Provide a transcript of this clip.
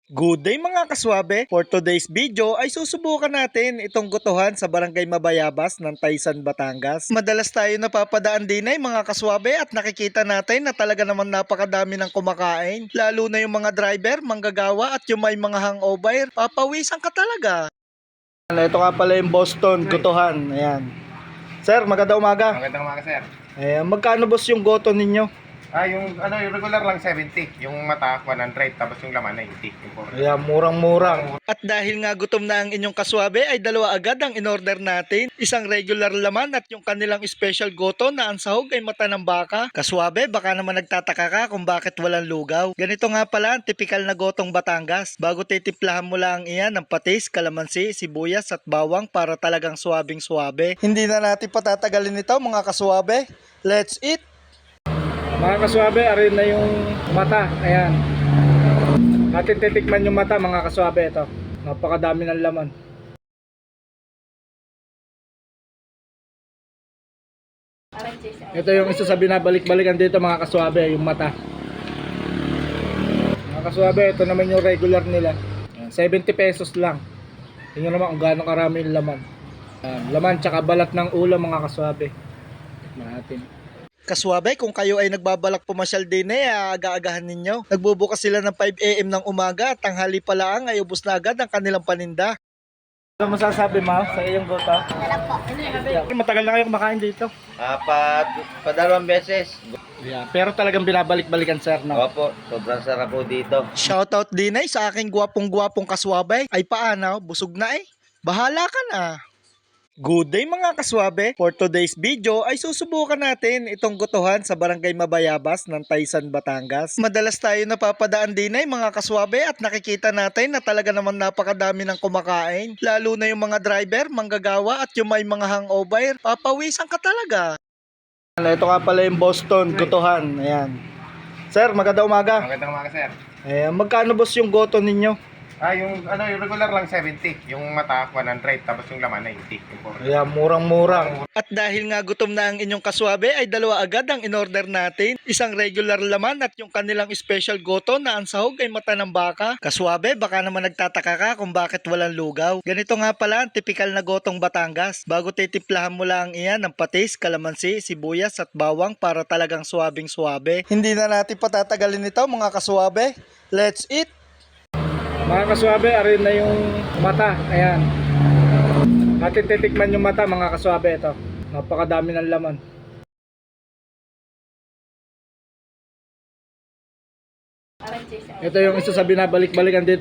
Good day mga kaswabe! For today's video ay susubukan natin itong gotohan sa Barangay Mabayabas ng Taysan, Batangas. Madalas tayo napapadaan din ay mga kaswabe at nakikita natin na talaga naman napakadami ng kumakain. Lalo na yung mga driver, manggagawa at yung may mga hangover. Papawisan ka talaga. Ito nga pala yung Boston gotohan. Ayan. Sir, magandang umaga. Magandang umaga, sir. Ayan, magkano boss yung goto ninyo? Yung regular lang 70, yung mata 100, tapos yung laman 90, yung pork. Ayan, murang-mura. At dahil nga gutom na ang inyong kaswabe ay dalawa agad ang in-order natin. Isang regular laman at yung kanilang special goto na ang sahog ay mata ng baka. Kaswabe, baka naman nagtataka ka kung bakit walang lugaw. Ganito nga pala ang tipikal na gotong Batangas. Bago titimplahan mo lang iyan ng patis, kalamansi, sibuyas at bawang para talagang suwabing-suwabe. Hindi na natin patatagalin ito mga kaswabe. Let's eat! Mga kaswabe, arin na yung mata. Ayan. Atin titikman yung mata mga kaswabe. Ito. Napakadami ng laman. Ito yung isa sa binabalik-balikan dito mga kaswabe, yung mata. Mga kaswabe, ito naman yung regular nila. Ayan, 70 pesos lang. Tingnan naman kung gaano karami yung laman. Ayan, laman tsaka balat ng ulo mga kaswabe. Tikman natin. Kaswabe, kung kayo ay nagbabalak pumasyal din aga-agahan ninyo. Nagbubukas sila ng 5 AM ng umaga at tanghali pa lang ay ubos na agad ang kanilang paninda. Ano masasabi mo sa iyong gota? Matagal na kayo kumakain dito? Padalawang beses. Yeah, pero talagang binabalik-balikan sir, no? Opo, sobrang sarap po dito. Shoutout din ay sa aking gwapong-gwapong kaswabe. Ay paano, busog na eh. Bahala ka na. Good day mga kaswabe! For today's video ay susubukan natin itong gotohan sa Barangay Mabayabas ng Taysan, Batangas. Madalas tayo napapadaan din ay mga kaswabe at nakikita natin na talaga naman napakadami ng kumakain. Lalo na yung mga driver, manggagawa at yung may mga hangover. Papawisan ka talaga. Ito nga pala yung Boston gotohan. Ayan. Sir, magandang umaga. Magandang umaga, sir. Ayan, magkano boss yung goto ninyo? Yung regular lang 70, yung mata 100, tapos yung laman 90, yung pork. Ayan, murang-mura. At dahil nga gutom na ang inyong kaswabe ay dalawa agad ang in-order natin. Isang regular laman at yung kanilang special goto na ang sahog ay mata ng baka. Kaswabe, baka naman nagtataka ka kung bakit walang lugaw. Ganito nga pala ang tipikal na gotong Batangas. Bago titimplahan mo lang iyan ng patis, kalamansi, sibuyas at bawang para talagang suwabing-suwabe. Hindi na natin patatagalin ito mga kaswabe. Let's eat! Mga kaswabe, arin na yung mata. Ayan. Atin titikman yung mata mga kaswabe. Ito. Napakadami ng laman. Ito yung isa sa binabalik-balikan dito